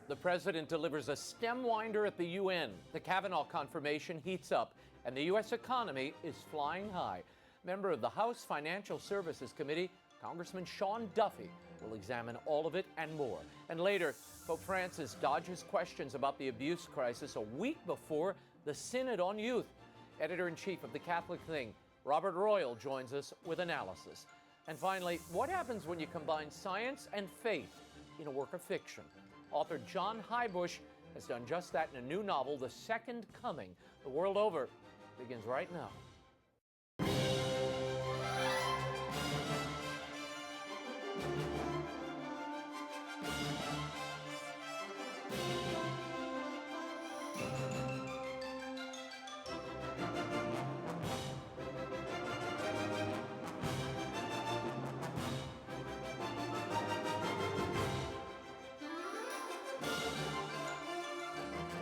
The president delivers a stem winder at the UN. The Kavanaugh confirmation heats up, and the U.S. economy is flying high. Member of the House Financial Services Committee, Congressman SEAN DUFFY, will examine all of it and more. And later, Pope Francis dodges questions about the abuse crisis a week before the Synod on Youth. Editor-in-chief of The Catholic Thing, Robert Royal, joins us with analysis. And finally, what happens when you combine science and faith in a work of fiction? Author JOHN HEUBUSCH has done just that in a new novel, The Second Coming. The World Over begins right now.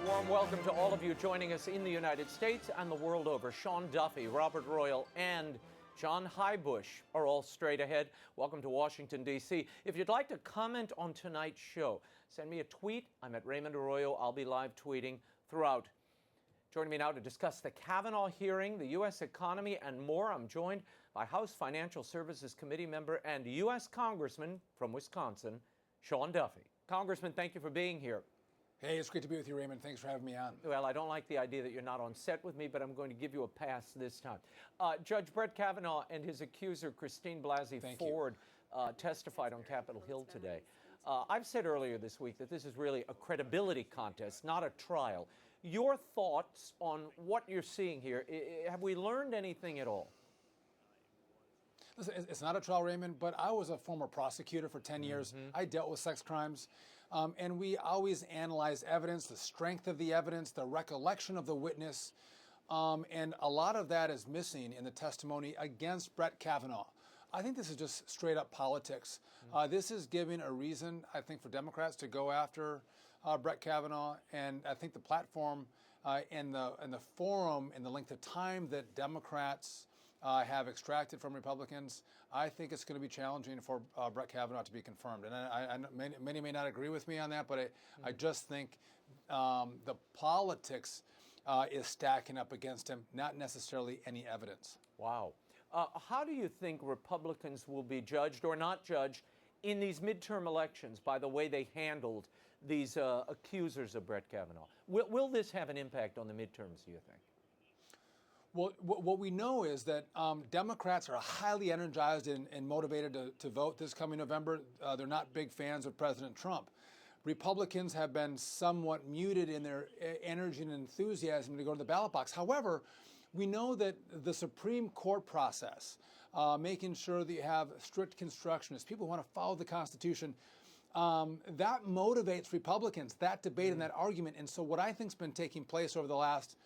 Warm welcome to all of you joining us in the United States and the world over. SEAN DUFFY, Robert Royal, and JOHN HEUBUSCH are all straight ahead. Welcome to Washington, D.C. If you'd like to comment on tonight's show, send me a tweet. I'm at Raymond Arroyo. I'll be live tweeting throughout. Joining me now to discuss the Kavanaugh hearing, the U.S. economy, and more, I'm joined by House Financial Services Committee member and U.S. Congressman from Wisconsin, SEAN DUFFY. Congressman, thank you for being here. Hey, it's great to be with you, Raymond. Thanks for having me on. Well, I don't like the idea that you're not on set with me, but I'm going to give you a pass this time. Judge Brett Kavanaugh and his accuser, Christine Blasey Ford, testified on Capitol Hill today. I've said earlier this week that this is really a credibility contest, not a trial. Your thoughts on what you're seeing here? Have we learned anything at all? Listen, it's not a trial, Raymond, but I was a former prosecutor for 10 years. I dealt with sex crimes, and we always analyze evidence, the strength of the evidence, the recollection of the witness, and a lot of that is missing in the testimony against Brett Kavanaugh. I think this is just straight up politics. This is giving a reason, I think, for Democrats to go after Brett Kavanaugh, and I think the platform and the forum and the length of time that Democrats have extracted from Republicans, I think it's going to be challenging for Brett Kavanaugh to be confirmed. And I many may not agree with me on that, but I just think the politics is stacking up against him, not necessarily any evidence. Wow. How do you think Republicans will be judged or not judged in these midterm elections by the way they handled these accusers of Brett Kavanaugh? Will this have an impact on the midterms, do you think? Well, what we know is that Democrats are highly energized and motivated to vote this coming November. They're not big fans of President Trump. Republicans have been somewhat muted in their energy and enthusiasm to go to the ballot box. However, we know that the Supreme Court process, making sure that you have strict constructionists, people who want to follow the Constitution, that motivates Republicans, that debate and that argument. And so what I think's been taking place over the last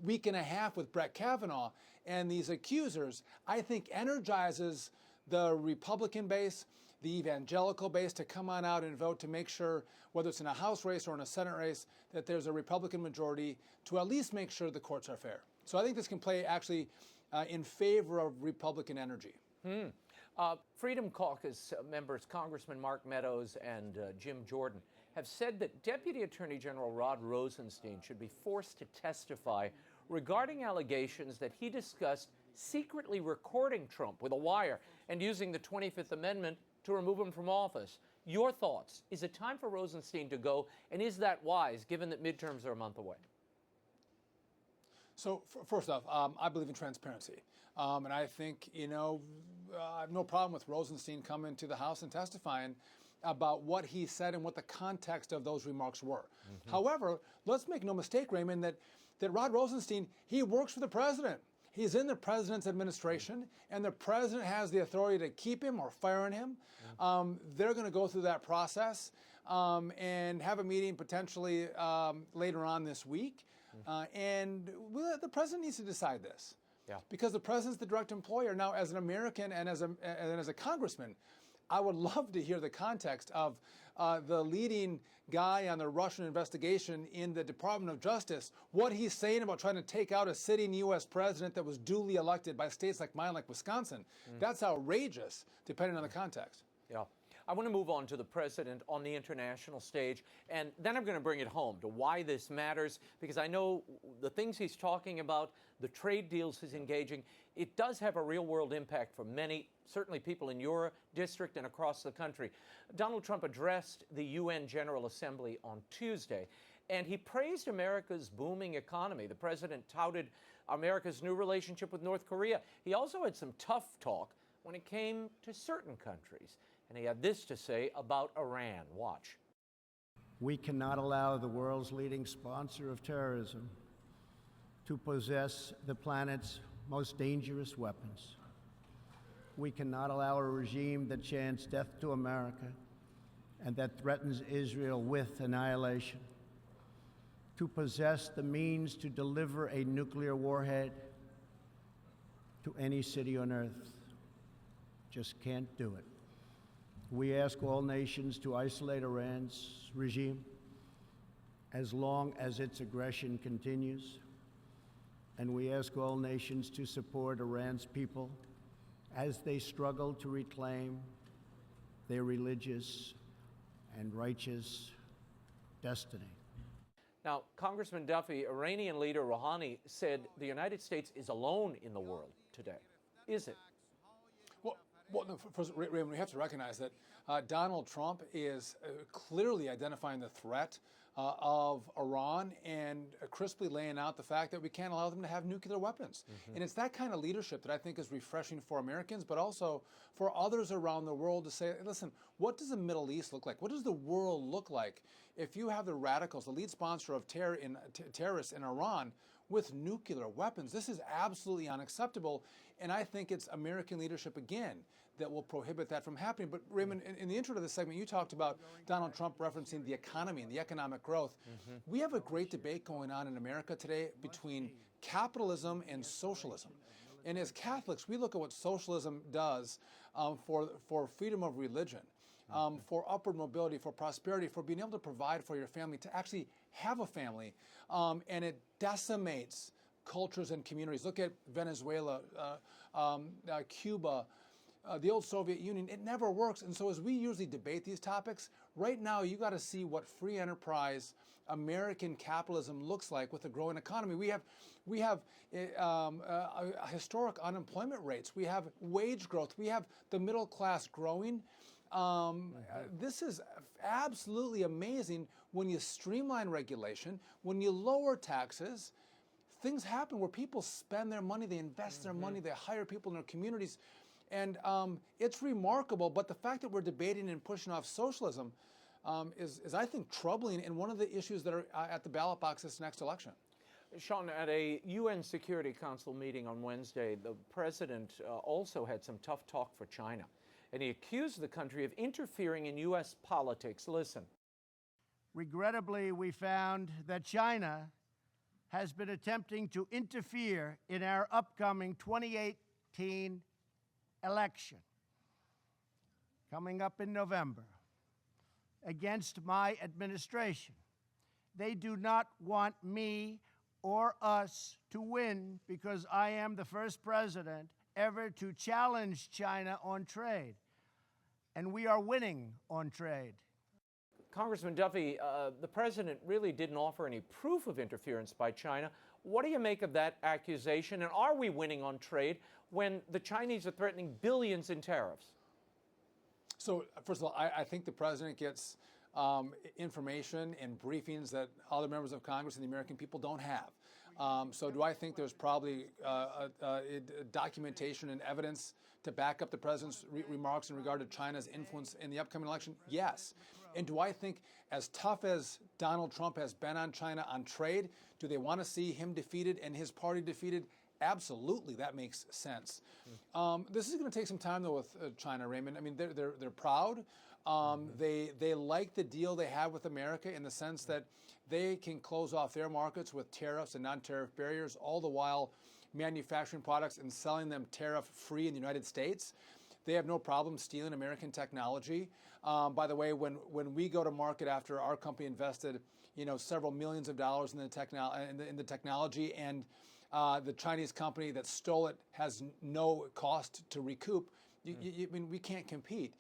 week and a half with Brett Kavanaugh and these accusers, I think energizes the Republican base, the evangelical base to come on out and vote to make sure, whether it's in a House race or in a Senate race, that there's a Republican majority to at least make sure the courts are fair. So I think this can play actually in favor of Republican energy. Freedom Caucus members Congressman Mark Meadows and Jim Jordan have said that Deputy Attorney General Rod Rosenstein should be forced to testify regarding allegations that he discussed secretly recording Trump with a wire and using the 25th Amendment to remove him from office. Your thoughts? Is it time for Rosenstein to go, and is that wise given that midterms are a month away? So first off, I believe in transparency. And I think, I have no problem with Rosenstein coming to the House and testifying about what he said and what the context of those remarks were. However, let's make no mistake, Raymond, that Rod Rosenstein, he works for the president. He's in the president's administration, and the president has the authority to keep him or fire him. They're going to go through that process and have a meeting potentially later on this week. And the president needs to decide this. Because the president's the direct employer. Now, as an American and as a congressman, I would love to hear the context of the leading guy on the Russian investigation in the Department of Justice, what he's saying about trying to take out a sitting U.S. president that was duly elected by states like mine, like Wisconsin. That's outrageous, depending on the context. Yeah. I want to move on to the president on the international stage, and then I'm going to bring it home to why this matters, because I know the things he's talking about, the trade deals he's engaging, it does have a real-world impact for many, certainly people in your district and across the country. Donald Trump addressed the UN General Assembly on Tuesday, and he praised America's booming economy. The president touted America's new relationship with North Korea. He also had some tough talk when it came to certain countries. And he had this to say about Iran. Watch. We cannot allow the world's leading sponsor of terrorism to possess the planet's most dangerous weapons. We cannot allow a regime that chants death to America and that threatens Israel with annihilation to possess the means to deliver a nuclear warhead to any city on earth. Just can't do it. We ask all nations to isolate Iran's regime as long as its aggression continues, and we ask all nations to support Iran's people as they struggle to reclaim their religious and righteous destiny. Now, Congressman Duffy, Iranian leader Rouhani said the United States is alone in the world today. Is it? Well, no, first, Raymond, we have to recognize that Donald Trump is clearly identifying the threat of Iran and crisply laying out the fact that we can't allow them to have nuclear weapons. And it's that kind of leadership that I think is refreshing for Americans, but also for others around the world to say, listen, what does the Middle East look like? What does the world look like if you have the radicals, the lead sponsor of terrorists in Iran, with nuclear weapons? This is absolutely unacceptable, and I think it's American leadership again that will prohibit that from happening. But Raymond, in the intro to this segment, you talked about Donald Trump referencing the economy and the economic growth. We have a great debate going on in America today between capitalism and socialism. And as Catholics, we look at what socialism does for freedom of religion, for upward mobility, for prosperity, for being able to provide for your family, to actually have a family, and it decimates cultures and communities. Look at Venezuela, Cuba, the old Soviet Union. It never works. And so as we usually debate these topics, right now you got to see what free enterprise American capitalism looks like with a growing economy. We have historic unemployment rates. We have wage growth. We have the middle class growing. This is absolutely amazing. When you streamline regulation, when you lower taxes, things happen where people spend their money, they invest their money, they hire people in their communities. And it's remarkable, but the fact that we're debating and pushing off socialism is, I think, troubling, and one of the issues that are at the ballot box this next election. Sean, at a UN Security Council meeting on Wednesday, the president also had some tough talk for China, and he accused the country of interfering in U.S. politics. Listen. Regrettably, we found that China has been attempting to interfere in our upcoming 2018 election, coming up in November, against my administration. They do not want me or us to win because I am the first president ever to challenge China on trade. And we are winning on trade. Congressman Duffy, the president really didn't offer any proof of interference by China. What do you make of that accusation? And are we winning on trade when the Chinese are threatening billions in tariffs? So, first of all, I think the president gets information and briefings that other members of Congress and the American people don't have. So do I think there's probably documentation and evidence to back up the president's remarks in regard to China's influence in the upcoming election? Yes. And do I think, as tough as Donald Trump has been on China on trade, do they want to see him defeated and his party defeated? Absolutely, that makes sense. This is going to take some time, though, with China, Raymond. I mean, they're proud. They like the deal they have with America in the sense that they can close off their markets with tariffs and non-tariff barriers, all the while manufacturing products and selling them tariff-free in the United States. They have no problem stealing American technology. By the way, when we go to market after our company invested, several millions of dollars in the technology, and the Chinese company that stole it has no cost to recoup, I mean, we can't compete.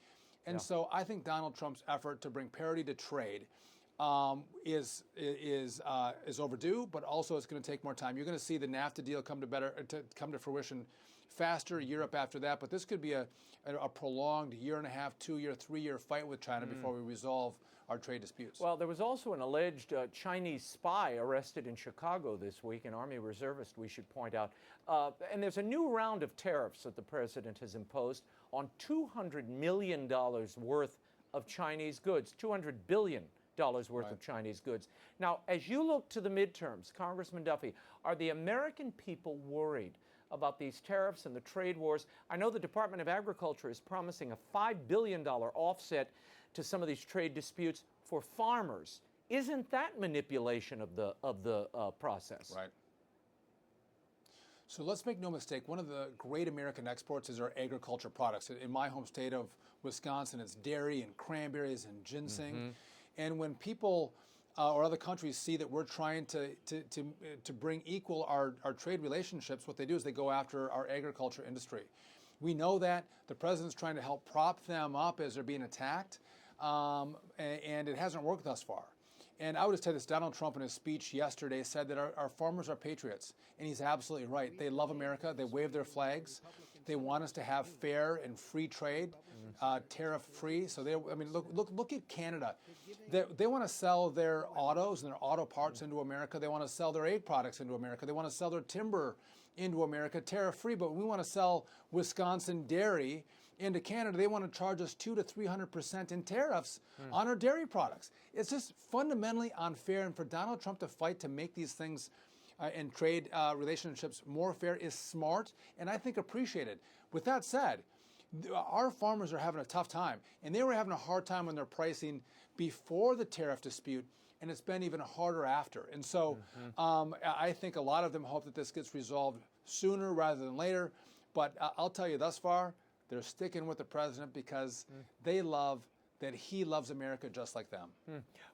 And so I think Donald Trump's effort to bring parity to trade is overdue, but also it's going to take more time. You're going to see the NAFTA deal come to fruition faster, Europe after that, but this could be a prolonged year-and-a-half, 2-year, 3-year fight with China before we resolve our trade disputes. Well, there was also an alleged Chinese spy arrested in Chicago this week, an Army reservist, we should point out. And there's a new round of tariffs that the president has imposed on $200 million worth of Chinese goods, $200 billion worth of Chinese goods. Now, as you look to the midterms, Congressman Duffy, are the American people worried about these tariffs and the trade wars? I know the Department of Agriculture is promising a $5 billion offset to some of these trade disputes for farmers. Isn't that manipulation of the process? Right. So let's make no mistake, one of the great American exports is our agriculture products. In my home state of Wisconsin, it's dairy and cranberries and ginseng. And when people or other countries see that we're trying to bring equal our trade relationships, what they do is they go after our agriculture industry. We know that the president's trying to help prop them up as they're being attacked, and it hasn't worked thus far. And I would just tell you this, Donald Trump in his speech yesterday said that our farmers are patriots, and he's absolutely right. They love America, they wave their flags, they want us to have fair and free trade, tariff-free. So look at Canada. They want to sell their autos and their auto parts into America. They want to sell their egg products into America. They want to sell their timber into America, tariff-free. But when we want to sell Wisconsin dairy into Canada, they want to charge us 200% to 300% in tariffs on our dairy products. It's just fundamentally unfair. And for Donald Trump to fight to make these things and trade relationships more fair is smart and I think appreciated. With that said, our farmers are having a tough time, and they were having a hard time on their pricing before the tariff dispute, and it's been even harder after. And so I think a lot of them hope that this gets resolved sooner rather than later. But I'll tell you, thus far, they're sticking with the president because they love that he loves America just like them.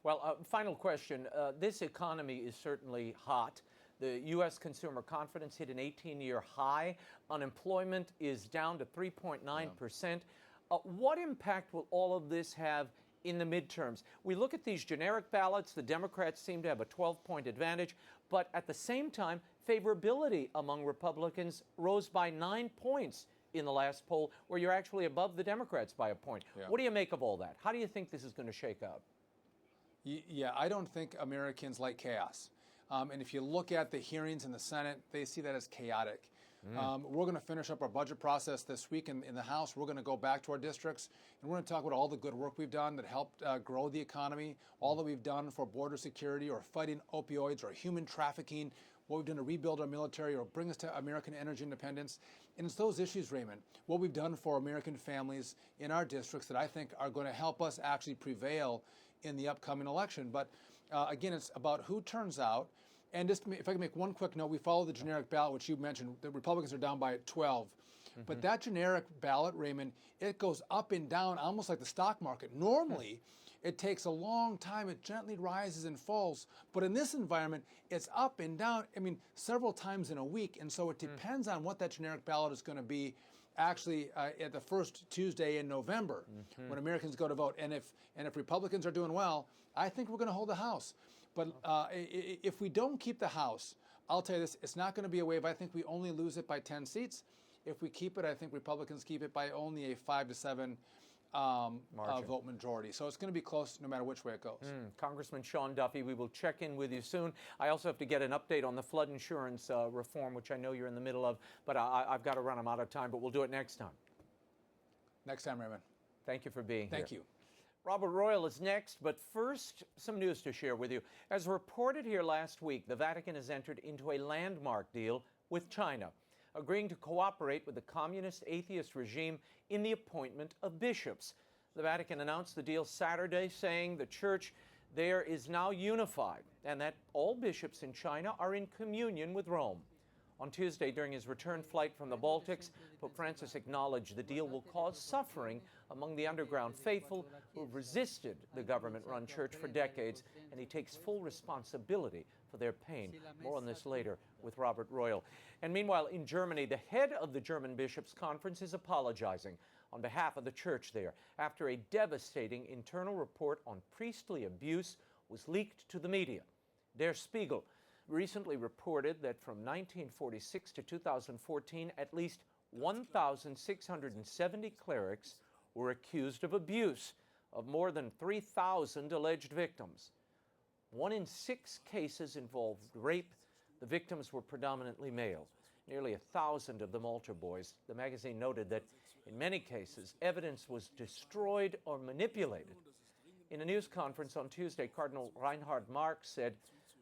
Well, final question. This economy is certainly hot. The U.S. consumer confidence hit an 18-year high. Unemployment is down to 3.9%. What impact will all of this have in the midterms? We look at these generic ballots. The Democrats seem to have a 12-point advantage. But at the same time, favorability among Republicans rose by 9 points in the last poll, where you're actually above the Democrats by a point. What do you make of all that? How do you think this is going to shake out? Yeah, I don't think Americans like chaos. And if you look at the hearings in the Senate, they see that as chaotic. We're going to finish up our budget process this week in the House. We're going to go back to our districts, and we're going to talk about all the good work we've done that helped grow the economy, all that we've done for border security or fighting opioids or human trafficking, what we've done to rebuild our military or bring us to American energy independence. And it's those issues, Raymond, what we've done for American families in our districts that I think are going to help us actually prevail in the upcoming election. But again, it's about who turns out. And just if I can make one quick note, we follow the generic ballot, which you mentioned. The Republicans are down by 12. But that generic ballot, Raymond, it goes up and down almost like the stock market. Normally, it takes a long time. It gently rises and falls. But in this environment, it's up and down, several times in a week. And so it depends on what that generic ballot is going to be actually at the first Tuesday in November when Americans go to vote. And if Republicans are doing well, I think we're going to hold the House. But if we don't keep the House, I'll tell you this, it's not going to be a wave. I think we only lose it by 10 seats. If we keep it, I think Republicans keep it by only a 5 to 7 vote majority. So it's going to be close no matter which way it goes. Congressman Sean Duffy, we will check in with you soon. I also have to get an update on the flood insurance reform, which I know you're in the middle of, but I've got to run. I'm out of time, but we'll do it next time. Next time, Raymond. Thank you for being here. Thank you. Robert Royal is next, but first, some news to share with you. As reported here last week, the Vatican has entered into a landmark deal with China, agreeing to cooperate with the communist atheist regime in the appointment of bishops. The Vatican announced the deal Saturday, saying the church there is now unified and that all bishops in China are in communion with Rome. On Tuesday, during his return flight from the Baltics, Pope Francis acknowledged the deal will cause suffering among the underground faithful who have resisted the government-run church for decades, and he takes full responsibility for their pain. More on this later with Robert Royal. And meanwhile, in Germany, the head of the German Bishops' Conference is apologizing. on behalf of the church there after a devastating internal report on priestly abuse was leaked to the media. Der Spiegel recently reported that from 1946 to 2014, at least 1,670 clerics were accused of abuse of more than 3,000 alleged victims. 1 in 6 cases involved rape. The victims were predominantly male, nearly 1,000 of them altar boys. The magazine noted that in many cases, evidence was destroyed or manipulated. In a news conference on Tuesday, Cardinal Reinhard Marx said,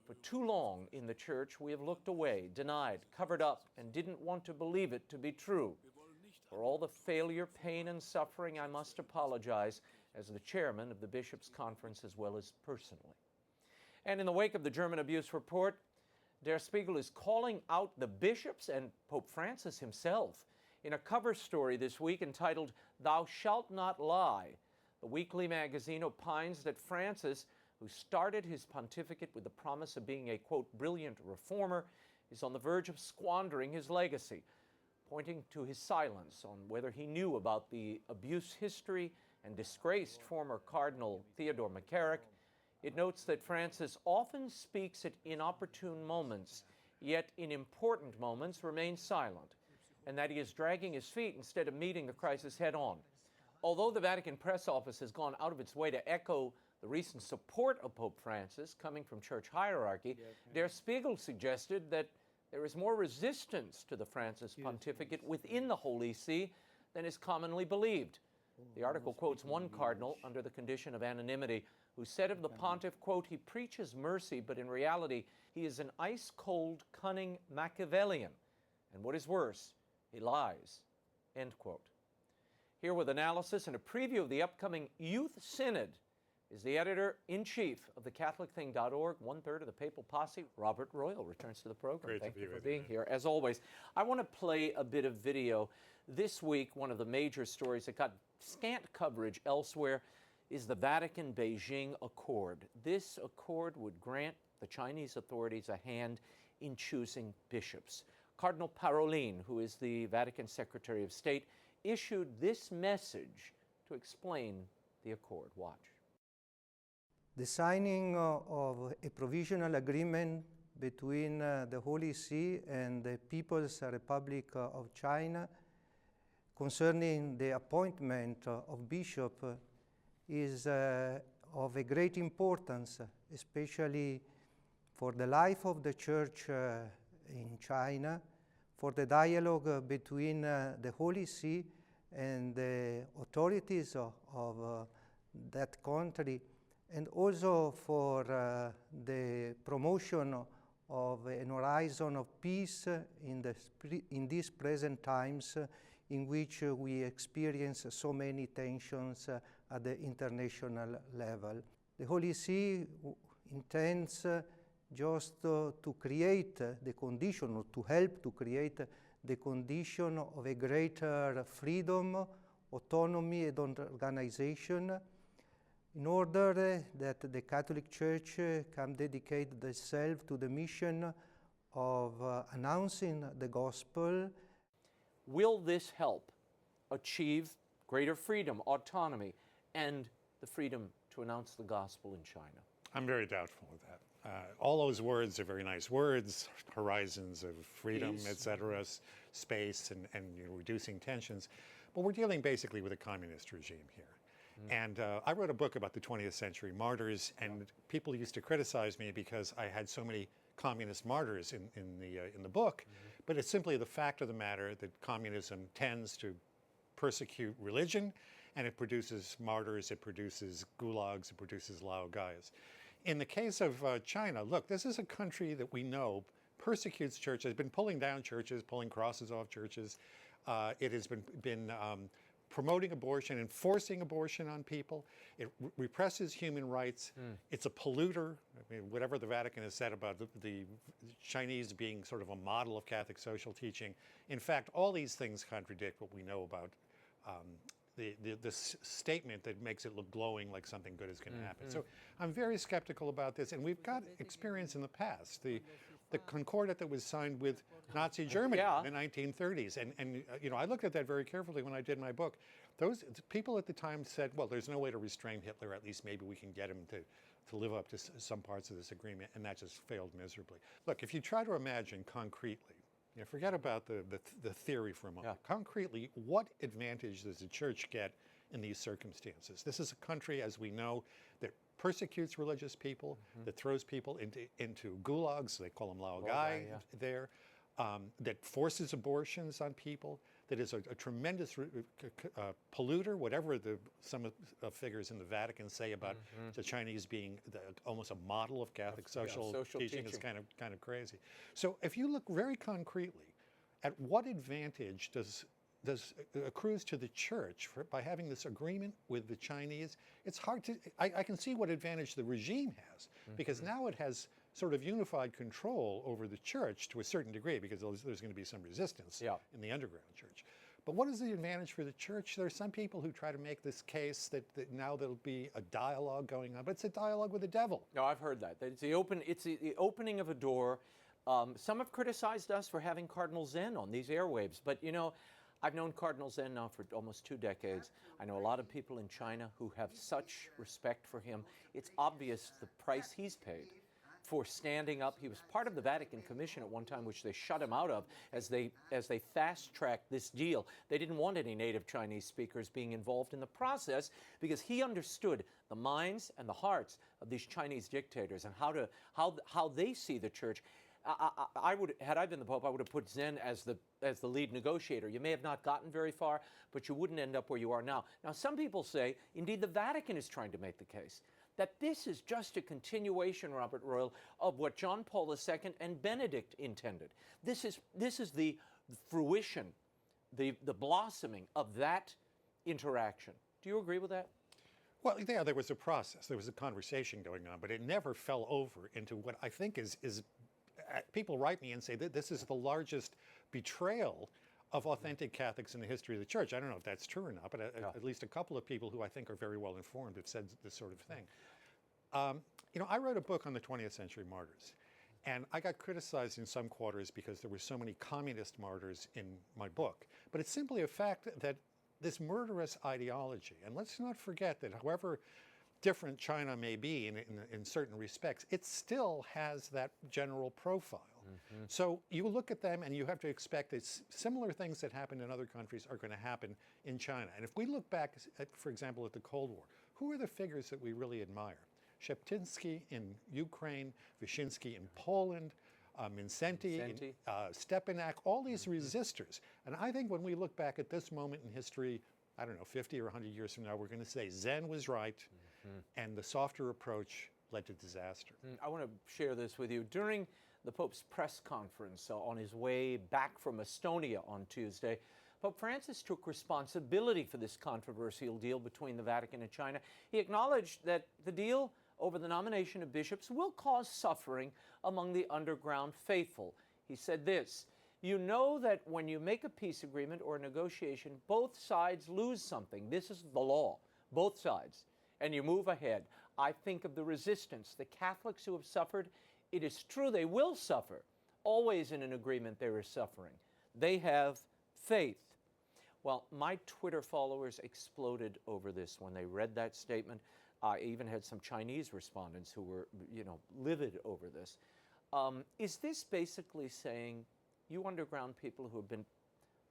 "For too long in the church, we have looked away, denied, covered up, and didn't want to believe it to be true. For all the failure, pain, and suffering, I must apologize as the chairman of the Bishops' Conference as well as personally." And in the wake of the German abuse report, Der Spiegel is calling out the bishops and Pope Francis himself. In a cover story this week entitled, "Thou Shalt Not Lie," the weekly magazine opines that Francis, who started his pontificate with the promise of being a, quote, brilliant reformer, is on the verge of squandering his legacy, pointing to his silence on whether he knew about the abuse history and disgraced former Cardinal Theodore McCarrick. It notes that Francis often speaks at inopportune moments, yet in important moments remains silent, and that he is dragging his feet instead of meeting the crisis head-on. Although the Vatican press office has gone out of its way to echo the recent support of Pope Francis coming from church hierarchy, Der Spiegel suggested that there is more resistance to the Francis pontificate within the Holy See than is commonly believed. The article quotes one cardinal under the condition of anonymity who said of the pontiff, quote, "He preaches mercy, but in reality, he is an ice-cold, cunning Machiavellian. And what is worse, he lies," end quote. Here with analysis and a preview of the upcoming Youth Synod is the editor-in-chief of thecatholicthing.org, one-third of the papal posse. Robert Royal returns to the program. Great Thank to be you for with being here. As always, I want to play a bit of video. This week, one of the major stories that got scant coverage elsewhere is the Vatican-Beijing Accord. This accord would grant the Chinese authorities a hand in choosing bishops. Cardinal Parolin, who is the Vatican Secretary of State, issued this message to explain the accord. Watch. The signing of a provisional agreement between the Holy See and the People's Republic of China concerning the appointment of bishop is of a great importance, especially for the life of the Church in China, for the dialogue between the Holy See and the authorities of that country, and also for the promotion of an horizon of peace in these present times in which we experience so many tensions at the international level. The Holy See intends just to create the condition, or to help to create the condition of a greater freedom, autonomy, and organization, in order that the Catholic Church can dedicate itself to the mission of announcing the gospel. Will this help achieve greater freedom, autonomy, and the freedom to announce the gospel in China? I'm very doubtful of that. All those words are very nice words, horizons of freedom, Peace. etc., space, and reducing tensions. But we're dealing basically with a communist regime here. And I wrote a book about the 20th century martyrs, and people used to criticize me because I had so many communist martyrs in the book. But it's simply the fact of the matter that communism tends to persecute religion, and it produces martyrs, it produces gulags, it produces laogaias. In the case of China, look, this is a country that we know persecutes churches, been pulling down churches, pulling crosses off churches. It has been promoting abortion, enforcing abortion on people. It represses human rights. It's a polluter. I mean, whatever the Vatican has said about the Chinese being sort of a model of Catholic social teaching. In fact, all these things contradict what we know about the statement that makes it look glowing like something good is going to happen. So I'm very skeptical about this, and we've got experience in the past. The Concordat that was signed with Nazi Germany in the 1930s. And I looked at that very carefully when I did my book. Those people at the time said, well, there's no way to restrain Hitler, at least maybe we can get him to live up to some parts of this agreement, and that just failed miserably. Look, if you try to imagine concretely, forget about the theory for a moment. Yeah. Concretely, what advantage does the church get in these circumstances? This is a country, as we know, that persecutes religious people, that throws people into gulags, they call them laogai there, that forces abortions on people, that is a tremendous polluter, whatever some figures in the Vatican say about the Chinese being almost a model of Catholic social teaching is kind of crazy. So if you look very concretely at what advantage does accrues to the church by having this agreement with the Chinese, it's hard to, I can see what advantage the regime has, because now it has sort of unified control over the church to a certain degree, because there's going to be some resistance in the underground church. But what is the advantage for the church? There are some people who try to make this case that now there'll be a dialogue going on, but it's a dialogue with the devil. No, I've heard that. It's the opening of a door. Some have criticized us for having Cardinal Zen on these airwaves, but I've known Cardinal Zen now for almost 2 decades. I know a lot of people in China who have such respect for him. It's obvious the price he's paid for standing up. He was part of the Vatican Commission at one time, which they shut him out of as they fast-tracked this deal. They didn't want any native Chinese speakers being involved in the process because he understood the minds and the hearts of these Chinese dictators and how they see the church. Had I been the Pope, I would have put Zen as the lead negotiator. You may have not gotten very far, but you wouldn't end up where you are now. Now, some people say, indeed, the Vatican is trying to make the case that this is just a continuation, Robert Royal, of what John Paul II and Benedict intended. This is the fruition, the blossoming of that interaction. Do you agree with that? Well, yeah, there was a process. There was a conversation going on, but it never fell over into what I think is people write me and say that this is the largest betrayal of authentic Catholics in the history of the church. I don't know if that's true or not, but at least a couple of people who I think are very well informed have said this sort of thing. I wrote a book on the 20th century martyrs, and I got criticized in some quarters because there were so many communist martyrs in my book. But it's simply a fact that this murderous ideology, and let's not forget that however different China may be in certain respects, it still has that general profile. So you look at them and you have to expect that similar things that happen in other countries are going to happen in China. And if we look back, for example, at the Cold War, who are the figures that we really admire? Sheptynsky in Ukraine, Wyszynski in Poland, Mindszenty, Stepanak, all these resistors. And I think when we look back at this moment in history, I don't know, 50 or 100 years from now, we're going to say Zen was right, and the softer approach led to disaster. I want to share this with you. During the Pope's press conference on his way back from Estonia on Tuesday, Pope Francis took responsibility for this controversial deal between the Vatican and China. He acknowledged that the deal over the nomination of bishops will cause suffering among the underground faithful. He said this: "You know that when you make a peace agreement or a negotiation, both sides lose something. This is the law, both sides. And you move ahead. I think of the resistance, the Catholics who have suffered. It is true they will suffer. Always in an agreement there is suffering. They have faith." Well, my Twitter followers exploded over this when they read that statement. I even had some Chinese respondents who were, livid over this. Is this basically saying you underground people who have been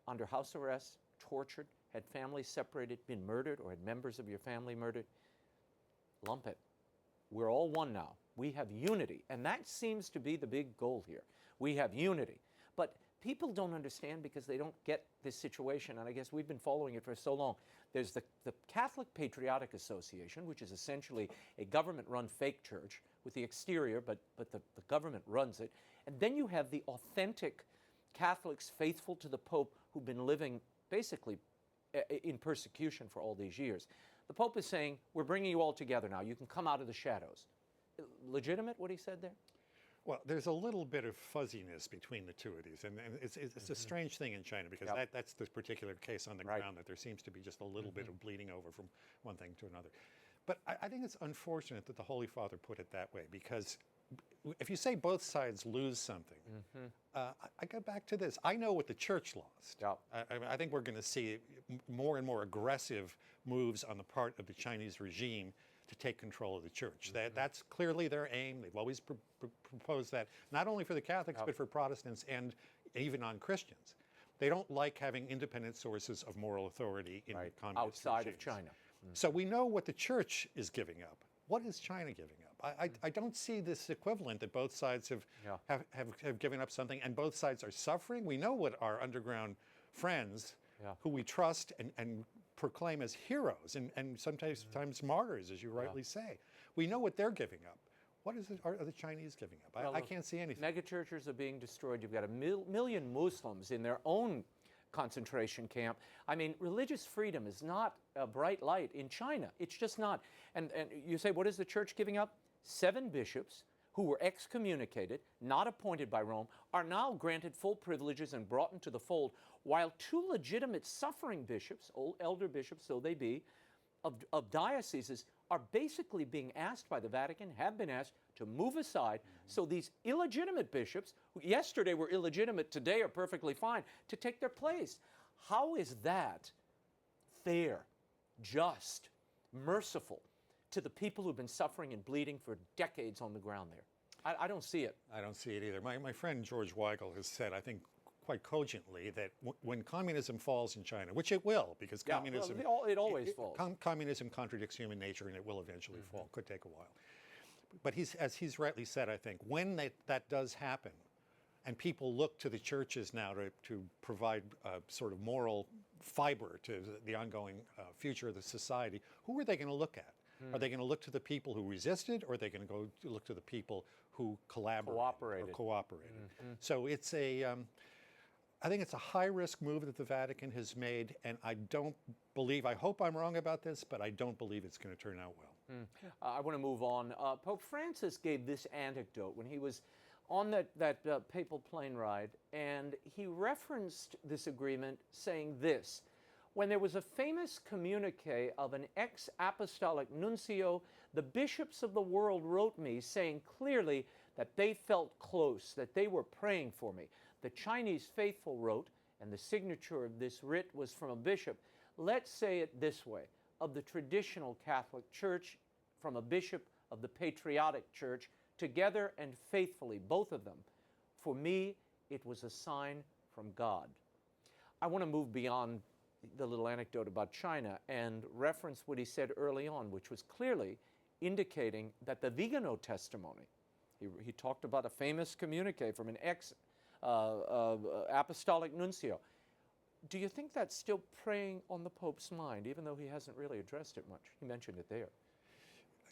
under house arrest, tortured, had families separated, been murdered, or had members of your family murdered, lump it. We're all one now. We have unity, and that seems to be the big goal here. We have unity. But people don't understand because they don't get this situation, and I guess we've been following it for so long. There's the Catholic Patriotic Association, which is essentially a government-run fake church with the exterior, but the government runs it. And then you have the authentic Catholics faithful to the Pope who've been living basically in persecution for all these years. The Pope is saying, we're bringing you all together now. You can come out of the shadows. Legitimate, what he said there? Well, there's a little bit of fuzziness between the two of these, and it's a strange thing in China because that's the particular case on the ground, that there seems to be just a little bit of bleeding over from one thing to another. But I think it's unfortunate that the Holy Father put it that way, because if you say both sides lose something, I go back to this. I know what the church lost. Yep. I think we're going to see more and more aggressive moves on the part of the Chinese regime to take control of the church. That's clearly their aim. They've always proposed that, not only for the Catholics, but for Protestants and even on Christians. They don't like having independent sources of moral authority in communist outside regimes. of China. So we know what the church is giving up. What is China giving up? I don't see this equivalent that both sides have given up something and both sides are suffering. We know what our underground friends, who we trust and proclaim as heroes and sometimes martyrs, as you rightly say, we know what they're giving up. What are the Chinese giving up? Well, I can't see anything. Megachurches are being destroyed. You've got a million Muslims in their own concentration camp. I mean, religious freedom is not a bright light in China. It's just not. And you say, what is the church giving up? 7 bishops who were excommunicated, not appointed by Rome, are now granted full privileges and brought into the fold, while 2 legitimate suffering bishops, old elder bishops though they be, of dioceses, are basically being asked by the Vatican, have been asked to move aside. So these illegitimate bishops, who yesterday were illegitimate, today are perfectly fine, to take their place. How is that fair, just, merciful to the people who've been suffering and bleeding for decades on the ground there? I don't see it. I don't see it either. My friend George Weigel has said, I think quite cogently, that when communism falls in China, which it will, because communism... Well, it always falls. Communism contradicts human nature and it will eventually fall. Could take a while. But as he's rightly said, I think, when that does happen, and people look to the churches now to provide sort of moral fiber to the ongoing future of the society, who are they going to look at? Are they going to look to the people who resisted, or are they going to go to look to the people who cooperated? So it's I think it's a high-risk move that the Vatican has made, and I hope I'm wrong about this, but I don't believe it's going to turn out well. I want to move on. Pope Francis gave this anecdote when he was on that papal plane ride, and he referenced this agreement saying this: when there was a famous communique of an ex-apostolic nuncio, the bishops of the world wrote me saying clearly that they felt close, that they were praying for me. The Chinese faithful wrote, and the signature of this writ was from a bishop. Let's say it this way: of the traditional Catholic Church, from a bishop of the patriotic Church, together and faithfully, both of them. For me, it was a sign from God. I want to move beyond the little anecdote about China and reference what he said early on, which was clearly indicating that the Vigano testimony, he talked about a famous communique from an apostolic nuncio. Do you think that's still preying on the Pope's mind, even though he hasn't really addressed it much? He mentioned it there.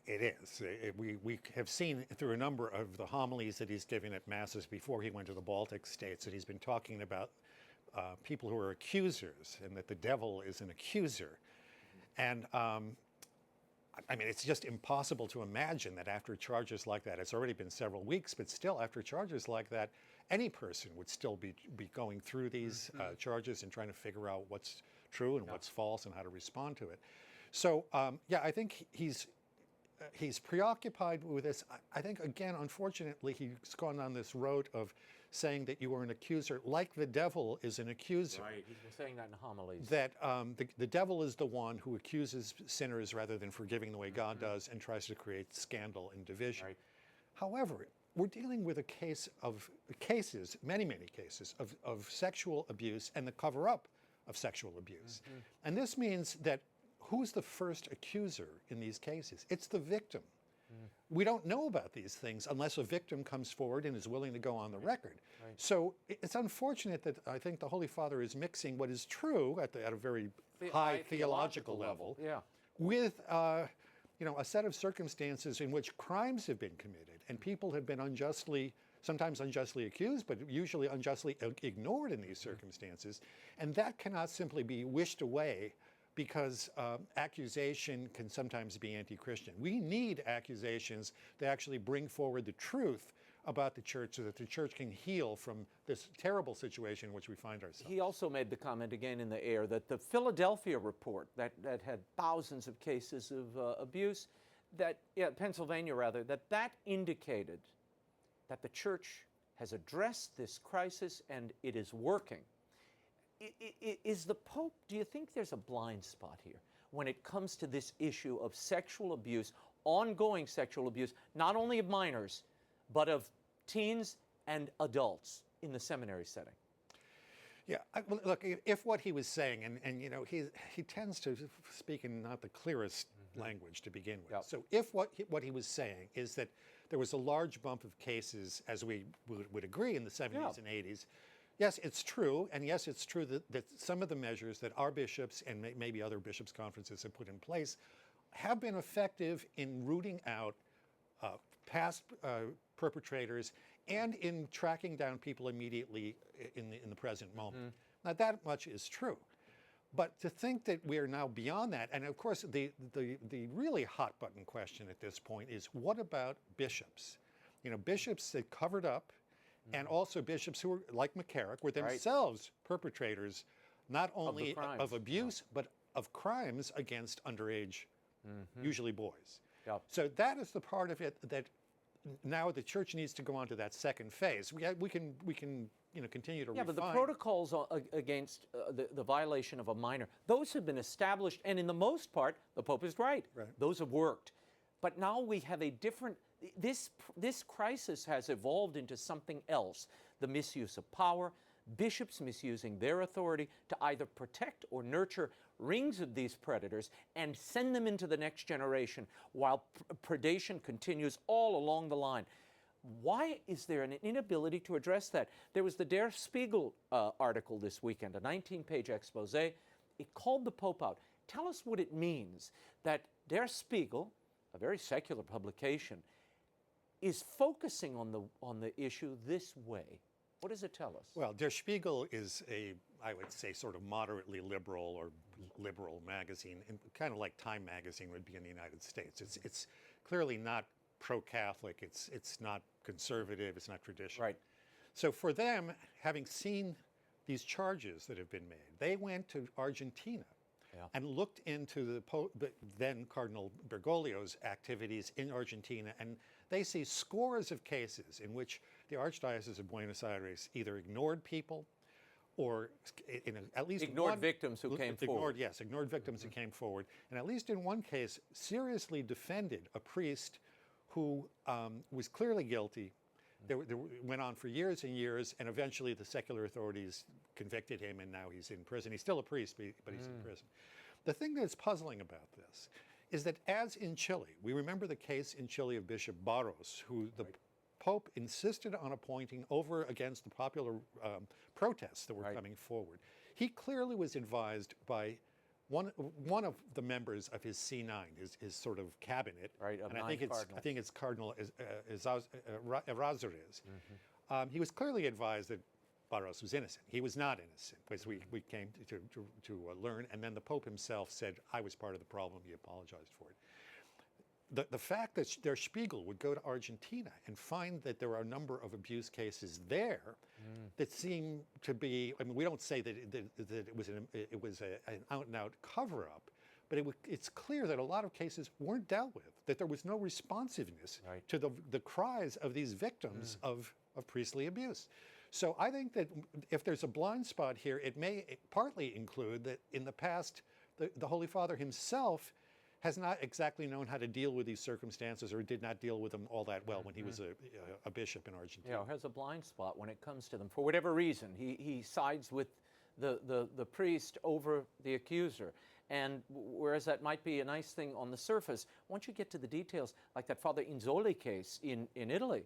It is. We have seen through a number of the homilies that he's given at Masses before he went to the Baltic states that he's been talking about people who are accusers, and that the devil is an accuser. And I mean, it's just impossible to imagine that after charges like that, it's already been several weeks, but still after charges like that, any person would still be going through these charges and trying to figure out what's true and what's false and how to respond to it. So yeah, I think he's preoccupied with this. I think, again, unfortunately, he's gone on this road of saying that you are an accuser, like the devil is an accuser. Right, he's been saying that in homilies. That the devil is the one who accuses sinners rather than forgiving the way God does, and tries to create scandal and division. Right. However, we're dealing with many cases of sexual abuse and the cover-up of sexual abuse. And this means that who's the first accuser in these cases? It's the victim. We don't know about these things unless a victim comes forward and is willing to go on the record. Right. So it's unfortunate that I think the Holy Father is mixing what is true at a very high theological level with a set of circumstances in which crimes have been committed and people have been sometimes unjustly accused, but usually unjustly ignored in these circumstances. And that cannot simply be wished away because accusation can sometimes be anti-Christian. We need accusations that actually bring forward the truth about the church so that the church can heal from this terrible situation in which we find ourselves. He also made the comment again in the air that the Philadelphia report that had thousands of cases of abuse, Pennsylvania rather, that indicated that the church has addressed this crisis and it is working. Is the Pope, do you think there's a blind spot here when it comes to this issue of sexual abuse, ongoing sexual abuse, not only of minors, but of teens and adults in the seminary setting? Yeah, well, look, if what he was saying, and you know, he tends to speak in not the clearest language to begin with. Yep. So if what he was saying is that there was a large bump of cases, as we would agree, in the 70s and 80s, yes, it's true, and yes, it's true that some of the measures that our bishops and maybe other bishops' conferences have put in place have been effective in rooting out past perpetrators and in tracking down people immediately in the present moment. Now, that much is true. But to think that we are now beyond that, and of course the really hot button question at this point is, what about bishops? You know, bishops that covered up, and also bishops who were, like McCarrick, were themselves perpetrators not only of abuse, but of crimes against underage, usually boys. Yep. So that is the part of it that now the church needs to go on to that second phase. We can you know, continue to refine. But the protocols against the violation of a minor, those have been established, and in the most part, the Pope is right. Those have worked. But now we have a different, this crisis has evolved into something else. The misuse of power, bishops misusing their authority to either protect or nurture rings of these predators and send them into the next generation while predation continues all along the line. Why is there an inability to address that? There was the Der Spiegel article this weekend, a 19-page expose. It called the Pope out. Tell us what it means that Der Spiegel, a very secular publication, is focusing on the issue this way. What does it tell us? Well, Der Spiegel is I would say, sort of moderately liberal or liberal magazine, and kind of like Time magazine would be in the United States. It's clearly not pro-Catholic, it's not conservative, it's not traditional. Right. So for them, having seen these charges that have been made, they went to Argentina and looked into the then Cardinal Bergoglio's activities in Argentina, and they see scores of cases in which the Archdiocese of Buenos Aires either ignored people or at least ignored victims who came forward. Yes, ignored victims who came forward, and at least in one case seriously defended a priest who was clearly guilty. There went on for years and years, and eventually the secular authorities convicted him, and now he's in prison. He's still a priest, but he's in prison. The thing that's puzzling about this is that, as in Chile, we remember the case in Chile of Bishop Barros, who the Pope insisted on appointing over against the popular protests that were coming forward. He clearly was advised by one of the members of his C9, his sort of cabinet, and I think it's Cardinal Errázuriz. He was clearly advised that Barros was innocent. He was not innocent, as we came to learn, and then the Pope himself said, I was part of the problem, he apologized for it. The fact that Der Spiegel would go to Argentina and find that there are a number of abuse cases there that seem to be, I mean, we don't say that it was an out-and-out cover-up, but it's clear that a lot of cases weren't dealt with, that there was no responsiveness to the cries of these victims of priestly abuse. So I think that if there's a blind spot here, it may partly include that in the past, the Holy Father himself has not exactly known how to deal with these circumstances, or did not deal with them all that well when he was a bishop in Argentina. Yeah, has a blind spot when it comes to them. For whatever reason, he sides with the priest over the accuser. And whereas that might be a nice thing on the surface, once you get to the details, like that Father Inzoli case in Italy,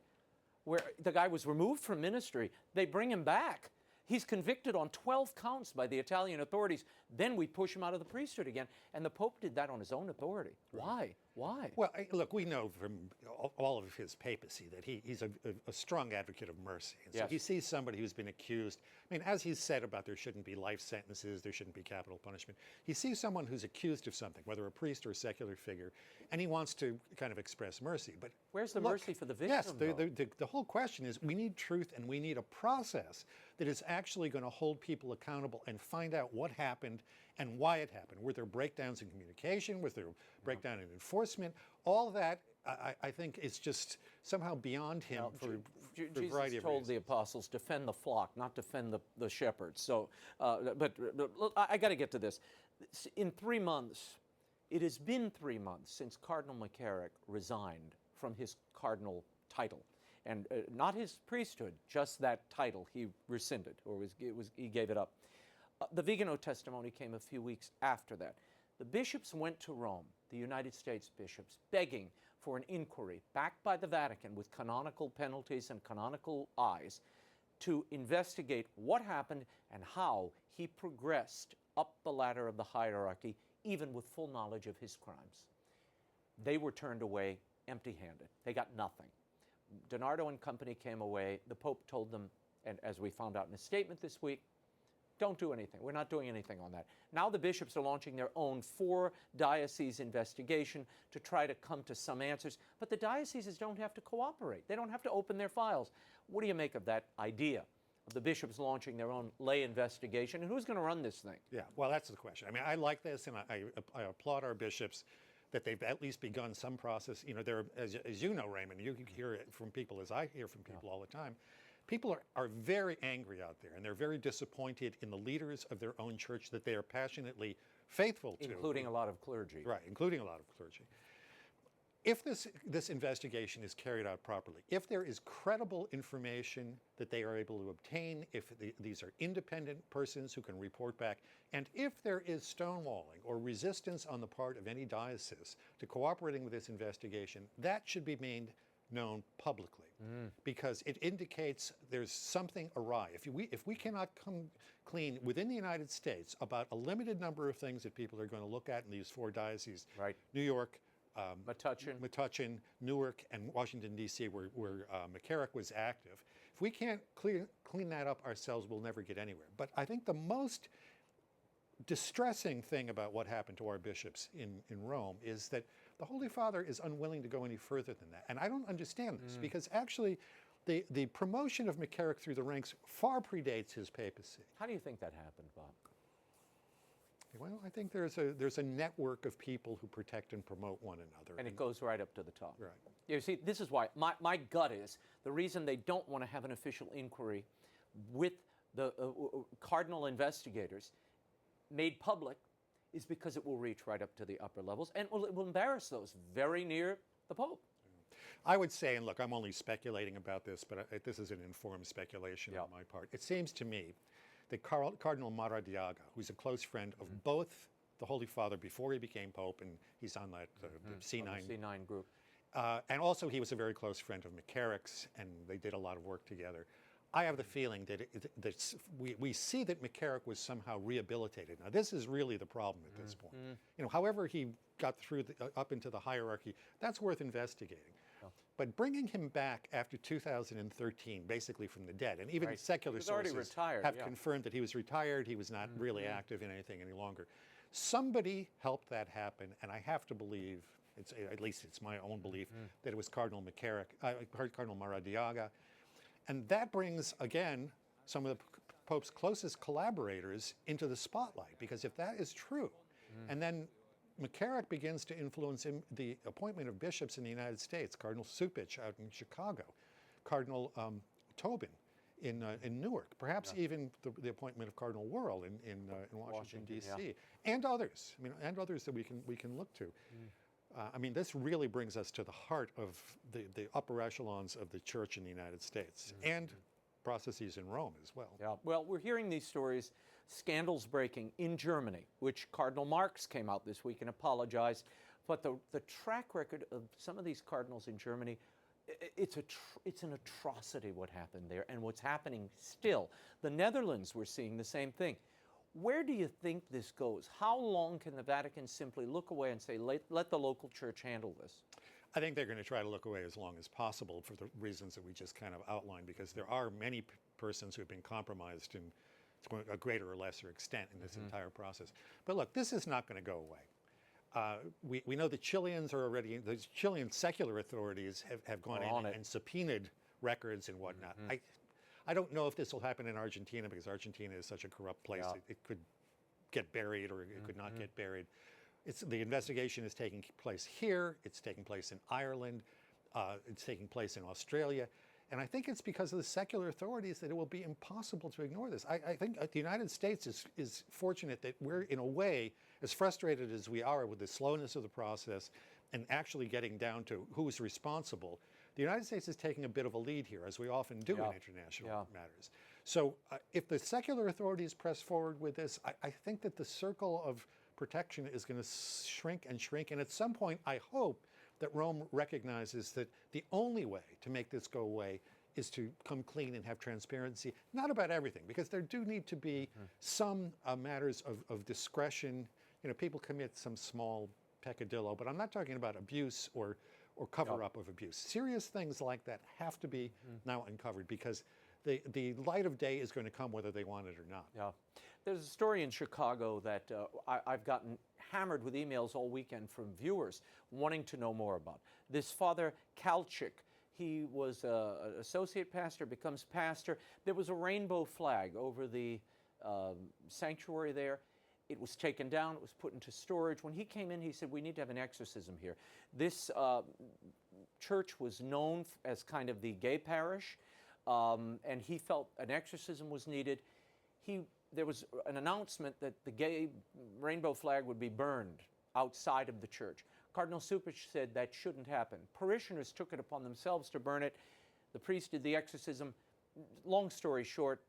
where the guy was removed from ministry, they bring him back. He's convicted on 12 counts by the Italian authorities. Then we push him out of the priesthood again. And the Pope did that on his own authority. Why? Why? Well, look, we know from all of his papacy that he's a strong advocate of mercy. And so he sees somebody who's been accused. I mean, as he's said about there shouldn't be life sentences, there shouldn't be capital punishment. He sees someone who's accused of something, whether a priest or a secular figure, and he wants to kind of express mercy. But where's the mercy for the victim? Yes, the whole question is we need truth, and we need a process that is actually going to hold people accountable and find out what happened and why it happened. Were there breakdowns in communication? Was there a breakdown in enforcement? All that I think it's just somehow beyond him for a Jesus variety of told reasons. the apostles, defend the flock, not defend the shepherds. So, but I got to get to this. In 3 months, it has been 3 months since Cardinal McCarrick resigned from his cardinal title. And not his priesthood, just that title he rescinded, or he gave it up. The Vigano testimony came a few weeks after that. The bishops went to Rome, the United States bishops, begging for an inquiry backed by the Vatican with canonical penalties and canonical eyes to investigate what happened and how he progressed up the ladder of the hierarchy, even with full knowledge of his crimes. They were turned away empty-handed. They got nothing. DiNardo and company came away. The Pope told them, and as we found out in a statement this week, don't do anything. We're not doing anything on that. Now the bishops are launching their own 4-diocese investigation to try to come to some answers. But the dioceses don't have to cooperate. They don't have to open their files. What do you make of that idea of the bishops launching their own lay investigation? And who's going to run this thing? Yeah, well, that's the question. I mean, I like this, and I applaud our bishops that they've at least begun some process. You know, there, as you know, Raymond, you hear it from people, as I hear from people all the time. People are very angry out there, and they're very disappointed in the leaders of their own church that they are passionately faithful to. Including a lot of clergy. Right, including a lot of clergy. If this investigation is carried out properly, if there is credible information that they are able to obtain, if these are independent persons who can report back, and if there is stonewalling or resistance on the part of any diocese to cooperating with this investigation, that should be made known publicly, because it indicates there's something awry. If we cannot come clean within the United States about a limited number of things that people are going to look at in these 4 dioceses, right. New York, Metuchen, Newark, and Washington, D.C., where McCarrick was active. If we can't clean that up ourselves, we'll never get anywhere. But I think the most distressing thing about what happened to our bishops in Rome is that the Holy Father is unwilling to go any further than that. And I don't understand this, because actually the promotion of McCarrick through the ranks far predates his papacy. How do you think that happened, Bob? Well, I think there's a network of people who protect and promote one another. And it goes right up to the top. Right. You see, this is why my gut is the reason they don't want to have an official inquiry with the cardinal investigators made public is because it will reach right up to the upper levels, and it will embarrass those very near the Pope. I would say, and look, I'm only speculating about this, but this is an informed speculation on my part. It seems to me that Cardinal Maradiaga, who's a close friend of both the Holy Father before he became Pope, and he's on that the C9 group, and also he was a very close friend of McCarrick's, and they did a lot of work together. I have the feeling that we see that McCarrick was somehow rehabilitated. Now, this is really the problem at this point. You know, however he got through up into the hierarchy, that's worth investigating. But bringing him back after 2013, basically from the dead, and even secular sources have confirmed that he was retired, he was not really active in anything any longer. Somebody helped that happen, and I have to believe, at least it's my own belief, that it was Cardinal Cardinal Maradiaga. And that brings, again, some of the Pope's closest collaborators into the spotlight, because if that is true, and then McCarrick begins to influence the appointment of bishops in the United States, Cardinal Supich out in Chicago, Cardinal Tobin in Newark, perhaps even the appointment of Cardinal Wuerl in Washington, D.C., and others. I mean, and others that we can look to. I mean, this really brings us to the heart of the upper echelons of the Church in the United States and processes in Rome as well. Yeah. Well, we're hearing these stories, scandals breaking in Germany, which Cardinal Marx came out this week and apologized. But the track record of some of these cardinals in Germany, it's an atrocity what happened there and what's happening still. The Netherlands, we're seeing the same thing. Where do you think this goes? How long can the Vatican simply look away and say, let the local church handle this? I think they're going to try to look away as long as possible for the reasons that we just kind of outlined, because there are many persons who have been compromised in a greater or lesser extent in this entire process. But look, this is not going to go away. We know the Chileans are already, the Chilean secular authorities have gone in and subpoenaed records and whatnot. I don't know if this will happen in Argentina, because Argentina is such a corrupt place. It could get buried or it could not get buried. The investigation is taking place here, it's taking place in Ireland, it's taking place in Australia. And I think it's because of the secular authorities that it will be impossible to ignore this. I think the United States is fortunate that we're, in a way, as frustrated as we are with the slowness of the process and actually getting down to who's responsible. The United States is taking a bit of a lead here, as we often do in international matters. So if the secular authorities press forward with this, I think that the circle of protection is going to shrink and shrink. And at some point, I hope that Rome recognizes that the only way to make this go away is to come clean and have transparency, not about everything, because there do need to be some matters of discretion. You know, people commit some small peccadillo, but I'm not talking about abuse or cover-up of abuse. Serious things like that have to be now uncovered, because the light of day is going to come whether they want it or not. Yeah. There's a story in Chicago that I've gotten hammered with emails all weekend from viewers wanting to know more about. This Father Kalchik, he was an associate pastor, becomes pastor. There was a rainbow flag over the sanctuary there. It was taken down, it was put into storage. When he came in, he said, we need to have an exorcism here. This church was known as kind of the gay parish, and he felt an exorcism was needed. There was an announcement that the gay rainbow flag would be burned outside of the church. Cardinal Supich said that shouldn't happen. Parishioners took it upon themselves to burn it. The priest did the exorcism. Long story short,